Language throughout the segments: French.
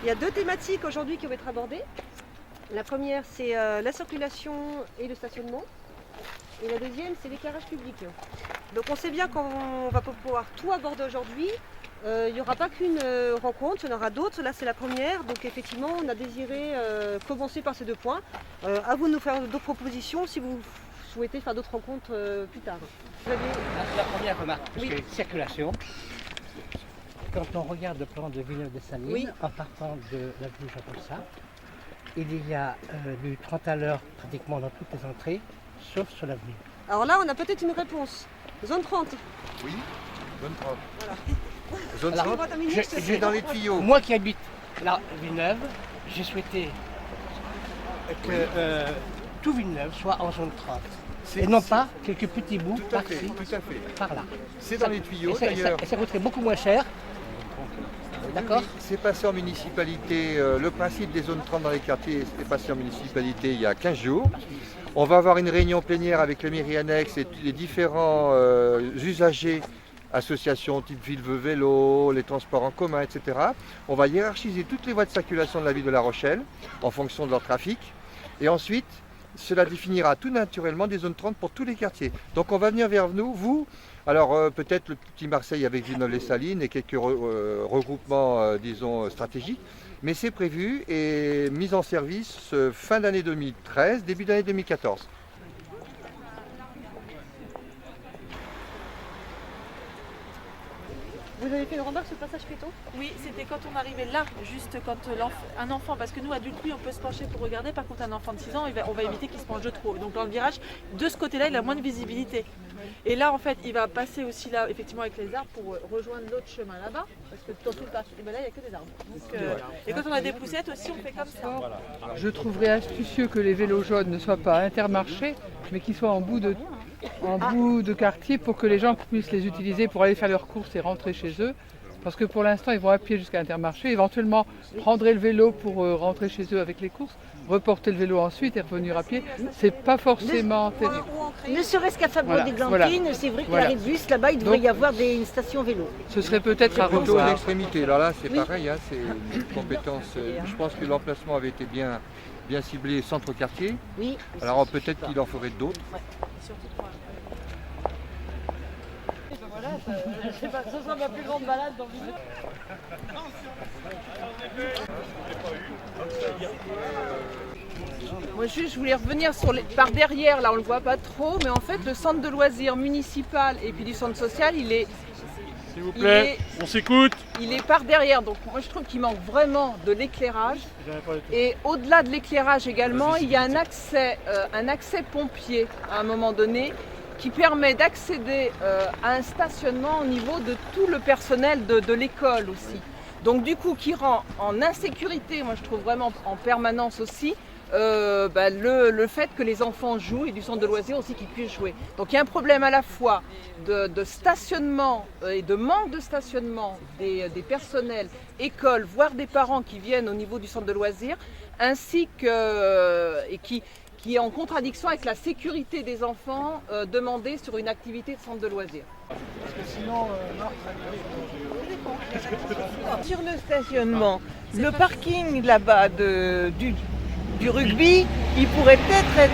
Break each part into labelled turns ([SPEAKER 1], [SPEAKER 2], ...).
[SPEAKER 1] Il y a deux thématiques aujourd'hui qui vont être abordées. La première, c'est la circulation et le stationnement. Et la deuxième, c'est l'éclairage public. Donc on sait bien qu'on va pas pouvoir tout aborder aujourd'hui. Il n'y aura pas qu'une rencontre, il y en aura d'autres. Là, c'est la première. Donc effectivement, on a désiré commencer par ces deux points. À vous de nous faire d'autres propositions si vous souhaitez faire d'autres rencontres plus tard. Vous avez...
[SPEAKER 2] La première remarque,
[SPEAKER 1] Oui.
[SPEAKER 2] c'est circulation. Quand on regarde le plan de Villeneuve-des-Salines,
[SPEAKER 1] Oui.
[SPEAKER 2] en partant de l'avenue Jean-Paul, il y a du 30 à l'heure pratiquement dans toutes les entrées, sauf sur l'avenue.
[SPEAKER 1] Alors là, on a peut-être une réponse. Zone 30.
[SPEAKER 3] Oui, zone 30.
[SPEAKER 1] Voilà.
[SPEAKER 3] Zone
[SPEAKER 2] Alors,
[SPEAKER 3] 30,
[SPEAKER 1] Droite à minute,
[SPEAKER 3] c'est dans les tuyaux.
[SPEAKER 2] Moi qui habite là, Villeneuve, j'ai souhaité que tout Villeneuve soit en zone 30. Et non pas quelques petits bouts
[SPEAKER 3] Tout à fait,
[SPEAKER 2] par-ci,
[SPEAKER 3] tout à fait.
[SPEAKER 2] par-là.
[SPEAKER 3] C'est dans les tuyaux d'ailleurs.
[SPEAKER 2] Et ça coûterait beaucoup moins cher. D'accord.
[SPEAKER 3] Oui, c'est passé en municipalité. Le principe des zones 30 dans les quartiers est passé en municipalité il y a 15 jours. On va avoir une réunion plénière avec la mairie annexe et les différents usagers, associations type Ville Veut Vélo, les transports en commun, etc. On va hiérarchiser toutes les voies de circulation de la ville de La Rochelle en fonction de leur trafic. Et ensuite, cela définira tout naturellement des zones 30 pour tous les quartiers. Donc on va venir vers nous, vous. Alors peut-être le petit Marseille avec Villeneuve-les-Salines et quelques regroupements, disons, stratégiques. Mais c'est prévu et mis en service fin d'année 2013, début d'année 2014.
[SPEAKER 1] Vous avez fait une remarque sur le passage piéton?
[SPEAKER 4] Oui, c'était quand on arrivait là, juste quand un enfant, parce que nous adultes, oui, on peut se pencher pour regarder, par contre un enfant de 6 ans, on va éviter qu'il se penche de trop. Donc dans le virage, de ce côté-là, il a moins de visibilité. Et là, en fait, il va passer aussi là, effectivement, avec les arbres pour rejoindre l'autre chemin là-bas, parce que dans tout le parc, ben là, il n'y a que des arbres. Donc, et quand on a des poussettes aussi, on fait comme ça.
[SPEAKER 5] Je trouverais astucieux que les vélos jaunes ne soient pas intermarchés, mais qu'ils soient en bout de quartier pour que les gens puissent les utiliser pour aller faire leurs courses et rentrer chez eux. Parce que pour l'instant, ils vont à pied jusqu'à Intermarché, éventuellement prendre le vélo pour rentrer chez eux avec les courses, reporter le vélo ensuite et revenir à pied. C'est pas forcément terrible.
[SPEAKER 6] Ne serait-ce qu'à Fabre-des-Glantines,
[SPEAKER 5] Voilà.
[SPEAKER 6] c'est vrai qu'il
[SPEAKER 5] Voilà.
[SPEAKER 6] arrive bus, là-bas il devrait
[SPEAKER 5] Donc,
[SPEAKER 6] y avoir une station vélo.
[SPEAKER 5] Ce serait peut-être à
[SPEAKER 3] Plutôt
[SPEAKER 5] revoir.
[SPEAKER 3] l'extrémité. Alors là, c'est pareil, hein, c'est une compétence. Je pense que l'emplacement avait été bien ciblé centre-quartier.
[SPEAKER 6] Oui.
[SPEAKER 3] Alors peut-être qu'il en faudrait d'autres.
[SPEAKER 1] Ce sera ma plus grande balade dans Villeneuve.
[SPEAKER 7] Moi juste, je voulais revenir par derrière, là on le voit pas trop, mais en fait le centre de loisirs municipal et puis du centre social, il est
[SPEAKER 8] S'il vous plaît, on s'écoute.
[SPEAKER 7] il est par derrière. Donc moi je trouve qu'il manque vraiment de l'éclairage. Et au-delà de l'éclairage également, il y a un accès pompier à un moment donné qui permet d'accéder à un stationnement au niveau de tout le personnel de l'école aussi. Donc du coup qui rend en insécurité, moi je trouve vraiment en permanence aussi, le fait que les enfants jouent et du centre de loisirs aussi qu'ils puissent jouer. Donc il y a un problème à la fois de stationnement et de manque de stationnement des personnels, écoles, voire des parents qui viennent au niveau du centre de loisirs, ainsi que qui est en contradiction avec la sécurité des enfants demandée sur une activité de centre de loisirs.
[SPEAKER 9] Sur le stationnement, le parking là-bas du rugby, il pourrait peut-être être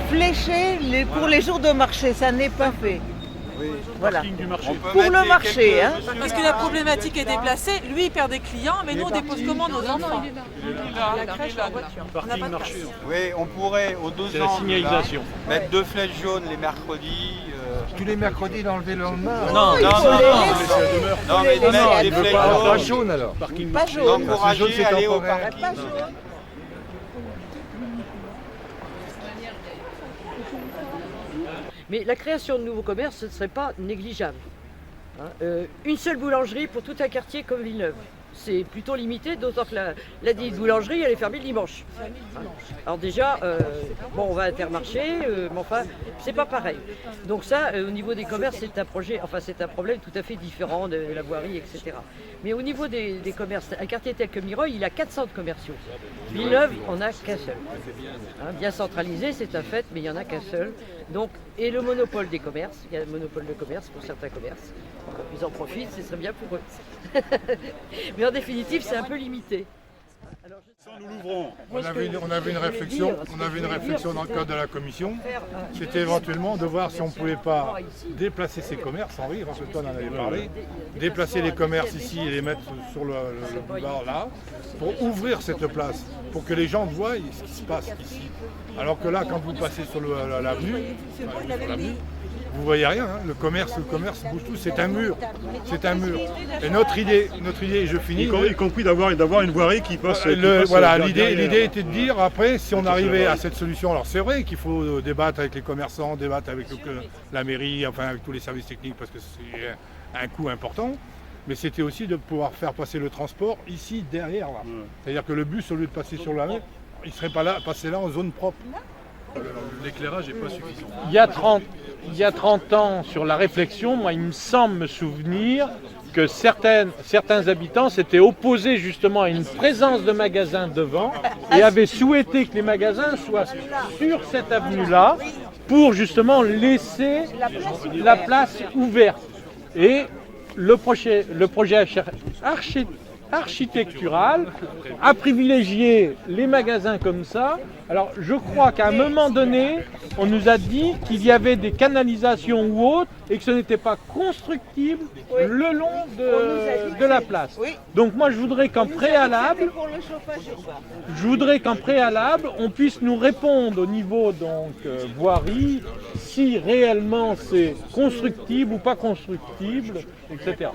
[SPEAKER 9] fléché pour les jours de marché, ça n'est pas fait. Voilà. Pour le marché, hein.
[SPEAKER 4] Parce que la problématique est déplacée, lui il perd des clients, mais nous on dépose comment nos enfants? La crèche en voiture. On n'a pas de place.
[SPEAKER 10] Oui, on pourrait aux deux
[SPEAKER 8] C'est la
[SPEAKER 10] angles,
[SPEAKER 8] signalisation.
[SPEAKER 10] là, mettre 2 flèches jaunes les mercredis.
[SPEAKER 3] Tous les mercredis d'enlever le lendemain.
[SPEAKER 10] Non, mais de mettre des flèches
[SPEAKER 3] Pas
[SPEAKER 10] jaunes,
[SPEAKER 3] jaune alors.
[SPEAKER 9] Pas jaune.
[SPEAKER 10] d'encourager à aller au
[SPEAKER 3] temporaire.
[SPEAKER 10] parking.
[SPEAKER 9] Pas jaune.
[SPEAKER 11] Mais la création de nouveaux commerces, ce ne serait pas négligeable. Une seule boulangerie pour tout un quartier comme Villeneuve. C'est plutôt limité, d'autant que la dite boulangerie, elle est fermée le dimanche. Alors déjà, on va à Intermarché, mais enfin, c'est pas pareil. Donc ça, au niveau des commerces, c'est un problème tout à fait différent de la voirie, etc. Mais au niveau des commerces, un quartier tel que Mireuil, il a 4 centres commerciaux. Villeneuve, on n'a qu'un seul. Bien centralisé, c'est un fait, mais il n'y en a qu'un seul. Donc, et le monopole des commerces, il y a le monopole de commerce pour certains commerces. Ils en profitent, ce serait bien pour eux. Mais en définitive, c'est un peu limité.
[SPEAKER 8] Nous l'ouvrons.
[SPEAKER 12] On avait une réflexion dans le cadre de la commission. C'était éventuellement de voir si on ne pouvait pas déplacer ces commerces, Henri, parce que toi on en avais parlé, déplacer les commerces ici et les mettre sur le boulevard là, pour ouvrir cette place, pour que les gens voient ce qui se passe ici. Alors que là, quand vous passez sur l'avenue, vous voyez rien, hein. Le commerce bouge tout, c'est un mur. Et notre idée, je finis.
[SPEAKER 8] Y compris d'avoir une voirie qui passe.
[SPEAKER 12] Voilà, l'idée était de dire après, si on arrivait à cette solution, alors c'est vrai qu'il faut débattre avec les commerçants, débattre avec la mairie, enfin avec tous les services techniques parce que c'est un coût important. Mais c'était aussi de pouvoir faire passer le transport ici derrière là. C'est-à-dire que le bus, au lieu de passer sur la mer, il ne serait pas là, passer là en zone propre.
[SPEAKER 8] L'éclairage n'est pas suffisant.
[SPEAKER 13] Il y a 30 ans, sur la réflexion, moi, il me semble me souvenir que certains habitants s'étaient opposés justement à une présence de magasins devant et avaient souhaité que les magasins soient sur cette avenue-là pour justement laisser la place ouverte. Et le projet architectural a privilégié les magasins comme ça. Alors je crois qu'à un moment donné, on nous a dit qu'il y avait des canalisations ou autres et que ce n'était pas constructible le long de la place. Donc moi je voudrais qu'en préalable, on puisse nous répondre au niveau voirie, si réellement c'est constructible ou pas constructible, etc.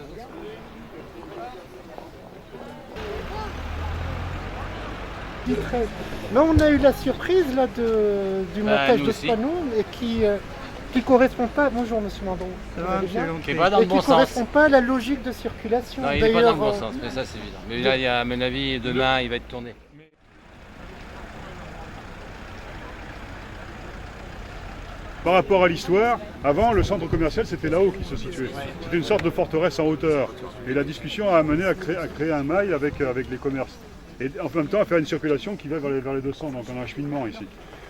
[SPEAKER 2] Là, on a eu la surprise là, du montage de ce panneau et qui correspond pas. Bonjour Monsieur Mandon.
[SPEAKER 14] Qui va dans le bon sens.
[SPEAKER 2] Correspond pas à la logique de circulation.
[SPEAKER 14] Non, il n'est pas dans le bon sens, mais ça c'est évident. Mais là, à mon avis, demain, il va être tourné.
[SPEAKER 8] Par rapport à l'histoire, avant le centre commercial c'était là-haut qui se situait. C'était une sorte de forteresse en hauteur. Et la discussion a amené à créer un mail avec les commerces. Et en même temps à faire une circulation qui va vers les 200, donc en acheminement ici.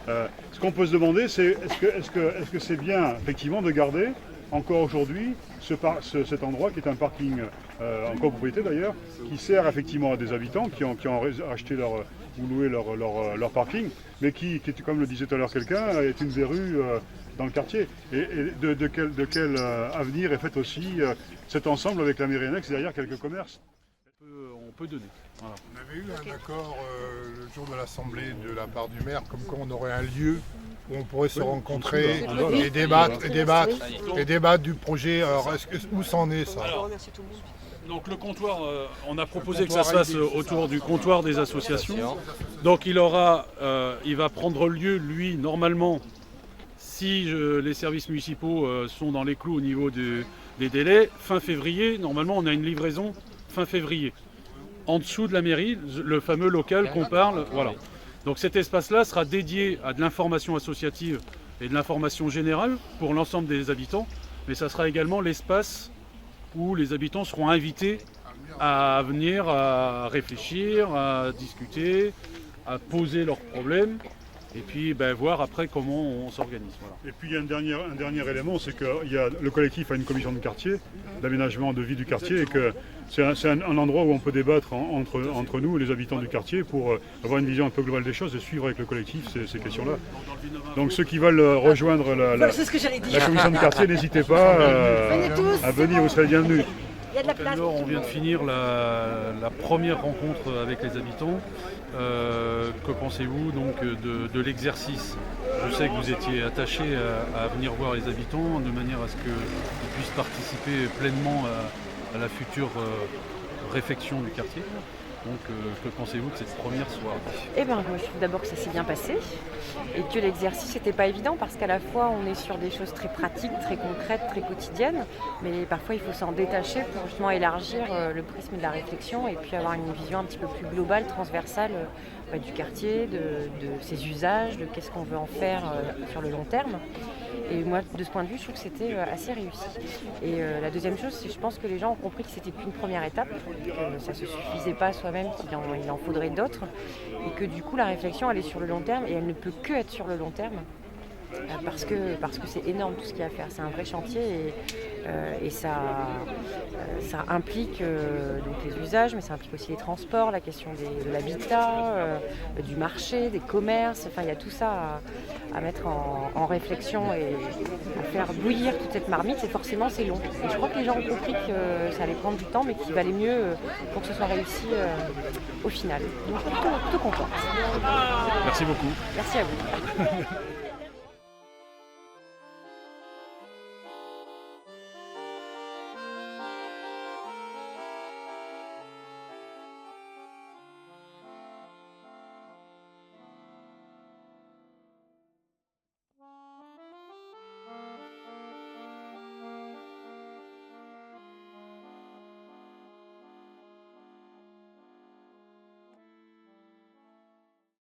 [SPEAKER 8] Ce qu'on peut se demander, c'est est-ce que c'est bien effectivement de garder encore aujourd'hui cet endroit qui est un parking en copropriété d'ailleurs, qui sert effectivement à des habitants qui ont acheté ou loué leur parking, mais qui, comme le disait tout à l'heure quelqu'un, est une verrue dans le quartier. Et de quel avenir est fait aussi cet ensemble avec la mairie annexe et derrière quelques commerces.
[SPEAKER 12] On peut donner. Voilà. On avait eu un accord le jour de l'Assemblée de la part du maire, comme quoi on aurait un lieu où on pourrait se rencontrer et débattre du projet. Alors, où ça en est ça?
[SPEAKER 8] Donc le comptoir, on a proposé que ça se fasse autour du comptoir des associations. Donc il va prendre lieu, lui, normalement, si les services municipaux sont dans les clous au niveau des délais, fin février. Normalement, on a une livraison fin février. En dessous de la mairie, le fameux local qu'on parle, voilà. Donc cet espace-là sera dédié à de l'information associative et de l'information générale pour l'ensemble des habitants, mais ça sera également l'espace où les habitants seront invités à venir à réfléchir, à discuter, à poser leurs problèmes et puis voir après comment on s'organise. Voilà. Et puis il y a un dernier élément, c'est que le collectif a une commission de quartier, d'aménagement de vie du quartier, et que c'est un endroit où on peut débattre entre nous, les habitants du quartier, pour avoir une vision un peu globale des choses et suivre avec le collectif ces questions-là. Donc ceux qui veulent rejoindre la commission de quartier, n'hésitez pas à venir, vous serez bienvenus.
[SPEAKER 1] Il y a de la place.
[SPEAKER 8] Alors, on vient de finir la première rencontre avec les habitants. Que pensez-vous donc de l'exercice? Je sais que vous étiez attachés à venir voir les habitants de manière à ce qu'ils puissent participer pleinement à la future réfection du quartier. Donc, que pensez-vous de cette première soirée?
[SPEAKER 15] Eh bien, je trouve d'abord que ça s'est bien passé et que l'exercice n'était pas évident parce qu'à la fois on est sur des choses très pratiques, très concrètes, très quotidiennes, mais parfois il faut s'en détacher pour justement élargir le prisme de la réflexion et puis avoir une vision un petit peu plus globale, transversale du quartier, de ses usages, de qu'est-ce qu'on veut en faire sur le long terme. Et moi, de ce point de vue, je trouve que c'était assez réussi. Et la deuxième chose, c'est que je pense que les gens ont compris que c'était qu'une première étape, que ça ne se suffisait pas soi-même, qu'il en faudrait d'autres, et que du coup, la réflexion, elle est sur le long terme, et elle ne peut que être sur le long terme. parce que c'est énorme tout ce qu'il y a à faire. C'est un vrai chantier et ça implique donc les usages, mais ça implique aussi les transports, la question de l'habitat, du marché, des commerces. Enfin, il y a tout ça à mettre en réflexion et à faire bouillir toute cette marmite. Et forcément, c'est long. Et je crois que les gens ont compris que ça allait prendre du temps, mais qu'il valait mieux pour que ce soit réussi au final. Donc, plutôt contente.
[SPEAKER 8] Merci beaucoup.
[SPEAKER 15] Merci à vous.